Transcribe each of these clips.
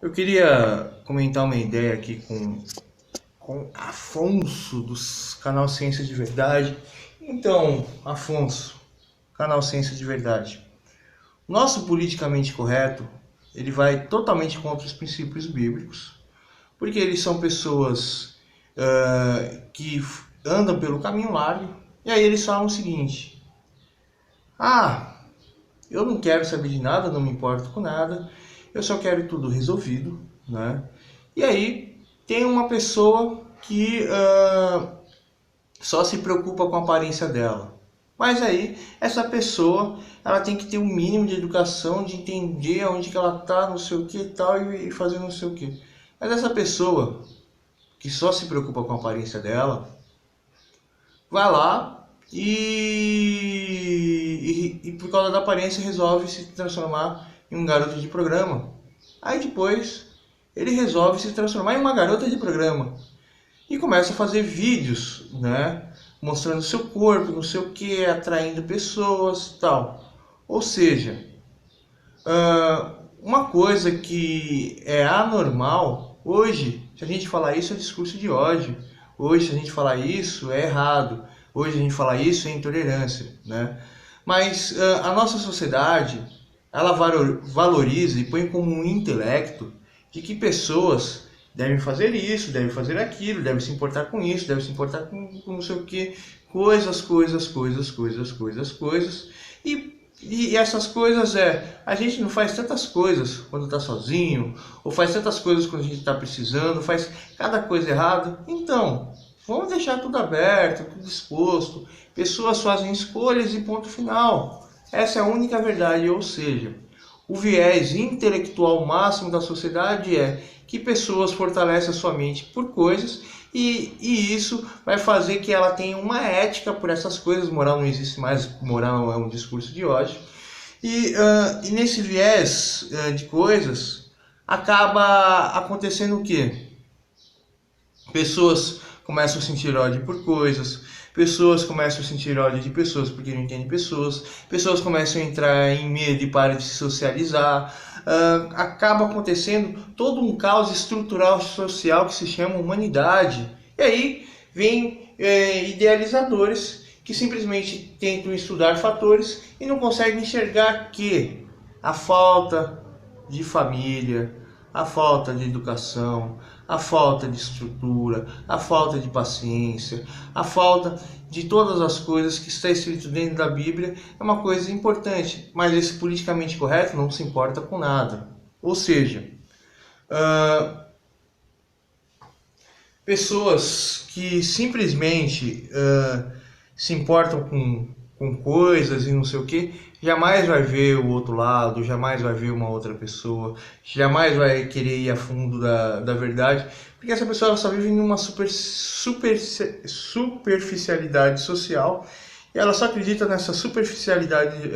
Eu queria comentar uma ideia aqui com Afonso, do canal Ciência de Verdade. Então, Afonso, canal Ciência de Verdade. Nosso politicamente correto, ele vai totalmente contra os princípios bíblicos, porque eles são pessoas que andam pelo caminho largo, e aí eles falam o seguinte: ah, eu não quero saber de nada, não me importo com nada, eu só quero tudo resolvido, né? E aí tem uma pessoa que só se preocupa com a aparência dela. Mas aí essa pessoa ela tem que ter um mínimo de educação, de entender aonde que ela tá, não sei o que e tal, e fazer não sei o que. Mas essa pessoa que só se preocupa com a aparência dela, vai lá e por causa da aparência resolve se transformar em um garoto de programa. Aí depois ele resolve se transformar em uma garota de programa e começa a fazer vídeos, né, mostrando seu corpo, não sei o que, atraindo pessoas, tal. Ou seja, uma coisa que é anormal hoje, se a gente falar isso é discurso de ódio. Hoje, se a gente falar isso é errado. Hoje, a gente falar isso é intolerância, né? Mas a nossa sociedade, ela valoriza e põe como um intelecto de que pessoas devem fazer isso, devem fazer aquilo, devem se importar com isso, devem se importar com não sei o que, coisas. E essas coisas a gente não faz tantas coisas quando está sozinho, ou faz tantas coisas quando a gente está precisando, faz cada coisa errada. Então, vamos deixar tudo aberto, tudo exposto. Pessoas fazem escolhas e ponto final. Essa é a única verdade, ou seja, o viés intelectual máximo da sociedade é que pessoas fortalecem a sua mente por coisas e isso vai fazer que ela tenha uma ética por essas coisas. Moral não existe mais, moral é um discurso de ódio. E nesse viés de coisas, acaba acontecendo o quê? Pessoas começam a sentir ódio por coisas, pessoas começam a sentir ódio de pessoas porque não entendem pessoas, pessoas começam a entrar em medo e param de se socializar, acaba acontecendo todo um caos estrutural social que se chama humanidade. E aí vem idealizadores que simplesmente tentam estudar fatores e não conseguem enxergar que a falta de família, a falta de educação, a falta de estrutura, a falta de paciência, a falta de todas as coisas que está escrito dentro da Bíblia é uma coisa importante, mas esse politicamente correto não se importa com nada. Ou seja, pessoas que simplesmente se importam com coisas e não sei o que, jamais vai ver o outro lado, jamais vai ver uma outra pessoa, jamais vai querer ir a fundo da verdade, porque essa pessoa só vive numa superficialidade social, e ela só acredita nessa superficialidade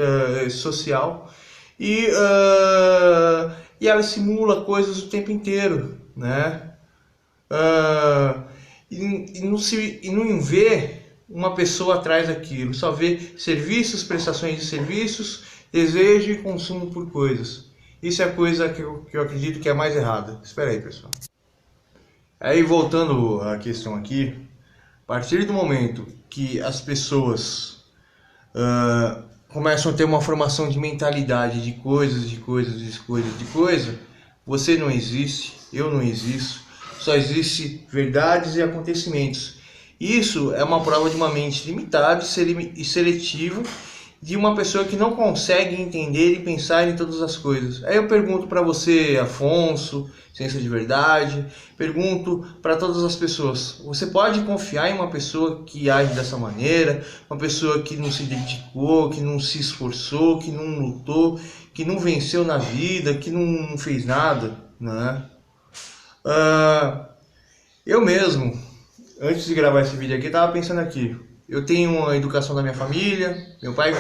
social, e ela simula coisas o tempo inteiro, né? Ah, e não vê uma pessoa atrás daquilo, só vê serviços, prestações de serviços, desejo e consumo por coisas. Isso é a coisa que eu acredito que é a mais errada. Espera aí, pessoal. Aí, voltando à questão aqui, a partir do momento que as pessoas começam a ter uma formação de mentalidade de coisas, você não existe, eu não existo, só existe verdades e acontecimentos. Isso é uma prova de uma mente limitada e seletiva, de uma pessoa que não consegue entender e pensar em todas as coisas. Aí eu pergunto para você, Afonso, Ciência de Verdade, pergunto para todas as pessoas: você pode confiar em uma pessoa que age dessa maneira, uma pessoa que não se dedicou, que não se esforçou, que não lutou, que não venceu na vida, que não fez nada, né? Eu mesmo, antes de gravar esse vídeo aqui, estava pensando aqui. Eu tenho uma educação da minha família, meu pai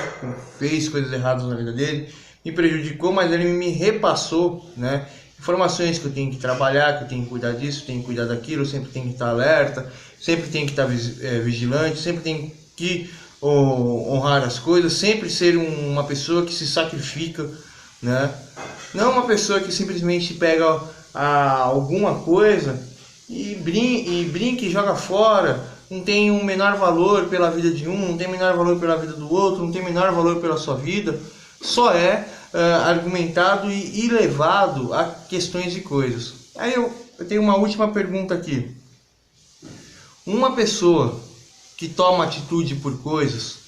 fez coisas erradas na vida dele, me prejudicou, mas ele me repassou, né, informações que eu tenho que trabalhar, que eu tenho que cuidar disso, tenho que cuidar daquilo, sempre tenho que estar alerta, sempre tenho que estar vigilante, sempre tenho que honrar as coisas, sempre ser uma pessoa que se sacrifica, né? Não uma pessoa que simplesmente pega a alguma coisa e brinca e joga fora, não tem um menor valor pela vida de um, não tem menor valor pela vida do outro, não tem menor valor pela sua vida, só é argumentado e levado a questões e coisas. Aí eu tenho uma última pergunta aqui. Uma pessoa que toma atitude por coisas,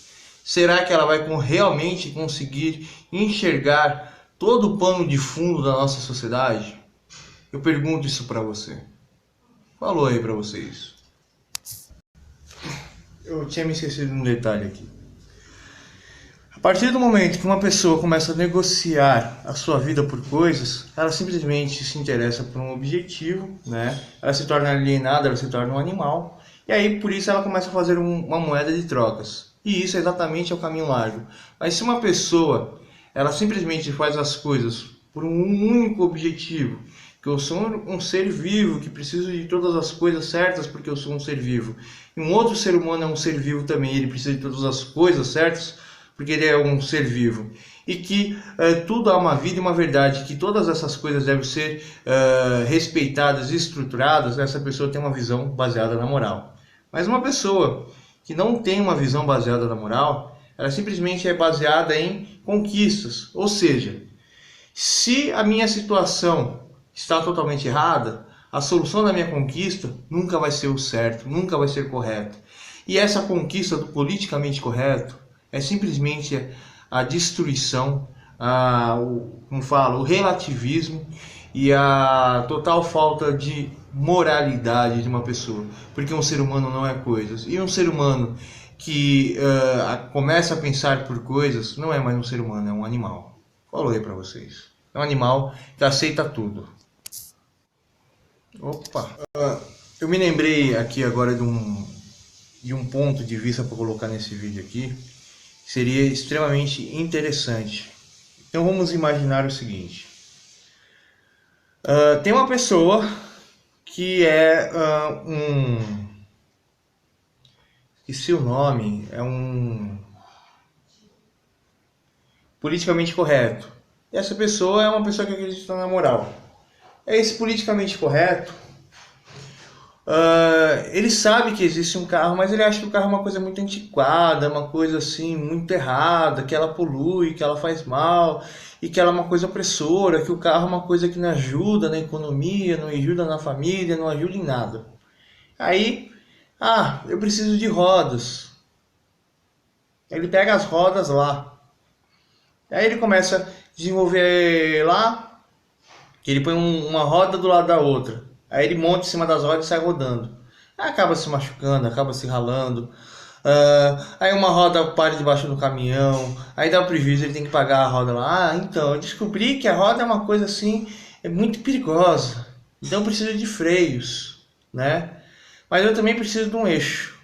será que ela vai realmente conseguir enxergar todo o pano de fundo da nossa sociedade? Eu pergunto isso para você. Falou aí para vocês. Eu tinha me esquecido de um detalhe aqui. A partir do momento que uma pessoa começa a negociar a sua vida por coisas, ela simplesmente se interessa por um objetivo, né? Ela se torna alienada, ela se torna um animal. E aí, por isso, ela começa a fazer uma moeda de trocas. E isso exatamente é o caminho largo. Mas se uma pessoa, ela simplesmente faz as coisas por um único objetivo, que eu sou um ser vivo, que preciso de todas as coisas certas porque eu sou um ser vivo, e um outro ser humano é um ser vivo também, ele precisa de todas as coisas certas porque ele é um ser vivo, e que tudo há uma vida e uma verdade, que todas essas coisas devem ser respeitadas e estruturadas, essa pessoa tem uma visão baseada na moral. Mas uma pessoa que não tem uma visão baseada na moral, ela simplesmente é baseada em conquistas. Ou seja, se a minha situação está totalmente errada, a solução da minha conquista nunca vai ser o certo, nunca vai ser correto. E essa conquista do politicamente correto é simplesmente a destruição, o relativismo e a total falta de moralidade de uma pessoa, porque um ser humano não é coisas, e um ser humano que começa a pensar por coisas não é mais um ser humano, é um animal. Falei para vocês, é um animal que aceita tudo. Opa, eu me lembrei aqui agora de um ponto de vista para colocar nesse vídeo aqui, que seria extremamente interessante. Então vamos imaginar o seguinte: tem uma pessoa que é esqueci o nome, é um politicamente correto. E essa pessoa é uma pessoa que acredita na moral. É esse politicamente correto. Ele sabe que existe um carro, mas ele acha que o carro é uma coisa muito antiquada, uma coisa assim muito errada, que ela polui, que ela faz mal e que ela é uma coisa opressora, que o carro é uma coisa que não ajuda na economia, não ajuda na família, não ajuda em nada. Aí, eu preciso de rodas. Ele pega as rodas lá. Aí ele começa a desenvolver lá, que ele põe uma roda do lado da outra. Aí ele monta em cima das rodas e sai rodando. Aí acaba se machucando, acaba se ralando. Aí uma roda para debaixo do caminhão. Aí dá um prejuízo, ele tem que pagar a roda lá. Então, eu descobri que a roda é uma coisa assim, é muito perigosa. Então eu preciso de freios, né? Mas eu também preciso de um eixo.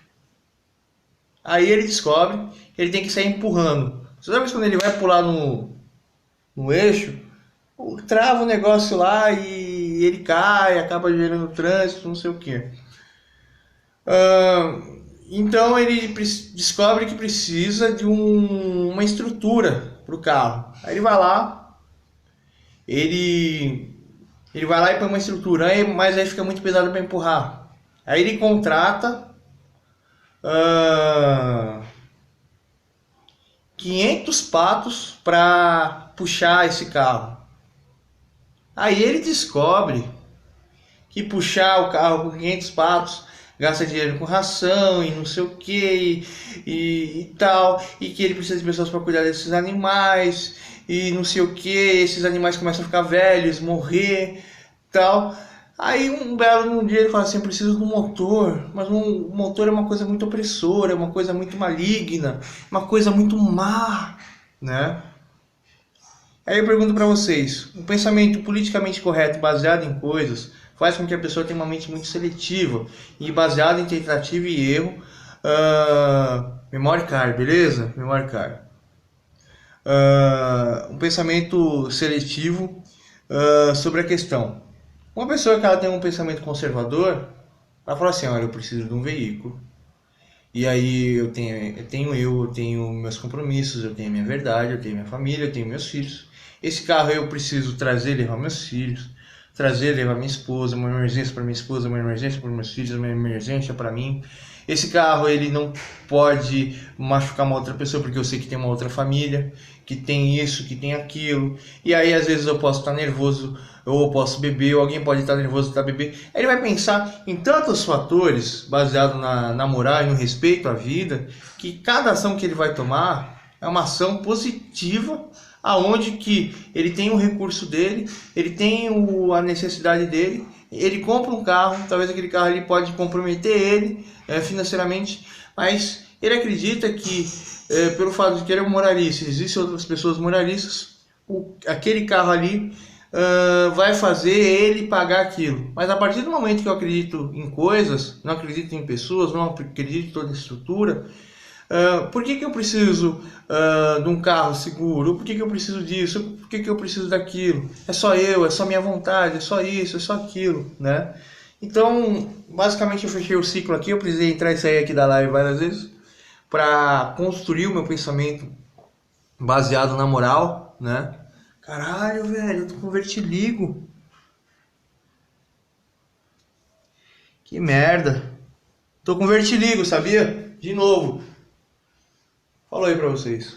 Aí ele descobre que ele tem que sair empurrando. Toda vez quando ele vai pular no eixo, trava o negócio lá e ele cai, acaba gerando trânsito, não sei o que. Então ele descobre que precisa de uma estrutura para o carro. Aí ele vai lá, ele vai lá e põe uma estrutura, mas aí fica muito pesado para empurrar. Aí ele contrata 500 patos para puxar esse carro. Aí ele descobre que puxar o carro com 500 patos gasta dinheiro com ração e não sei o que e tal, e que ele precisa de pessoas para cuidar desses animais e não sei o que, esses animais começam a ficar velhos, morrer, tal. Aí um dia ele fala assim: eu preciso de um motor, mas um motor é uma coisa muito opressora, é uma coisa muito maligna, uma coisa muito má, né? Aí eu pergunto para vocês: um pensamento politicamente correto baseado em coisas faz com que a pessoa tenha uma mente muito seletiva e baseada em tentativa e erro. Memory card, beleza? Memory card. Um pensamento seletivo sobre a questão. Uma pessoa que ela tem um pensamento conservador, ela fala assim: olha, eu preciso de um veículo. E aí eu tenho meus compromissos, eu tenho minha verdade, eu tenho minha família, eu tenho meus filhos. Esse carro eu preciso trazer e levar meus filhos. trazer, levar minha esposa, uma emergência para minha esposa, uma emergência para meus filhos, uma emergência para mim. Esse carro ele não pode machucar uma outra pessoa, porque eu sei que tem uma outra família, que tem isso, que tem aquilo. E aí às vezes eu posso estar nervoso, ou eu posso beber, ou alguém pode estar nervoso e estar bebendo. Aí ele vai pensar em tantos fatores, baseado na moral e no respeito à vida, que cada ação que ele vai tomar é uma ação positiva, aonde que ele tem o recurso dele, ele tem a necessidade dele, ele compra um carro, talvez aquele carro ele pode comprometer ele financeiramente, mas ele acredita que pelo fato de que ele é um moralista, existem outras pessoas moralistas, aquele carro ali vai fazer ele pagar aquilo. Mas a partir do momento que eu acredito em coisas, não acredito em pessoas, não acredito em toda a estrutura, por que eu preciso de um carro seguro? Por que eu preciso disso? Por que eu preciso daquilo? É só eu, é só minha vontade, é só isso, é só aquilo, né? Então, basicamente eu fechei o ciclo aqui, eu precisei entrar e sair aqui da live várias vezes para construir o meu pensamento baseado na moral, né? Caralho, velho, eu tô com vertigo. Que merda. Tô com vertigo, sabia? De novo. Falou aí pra vocês.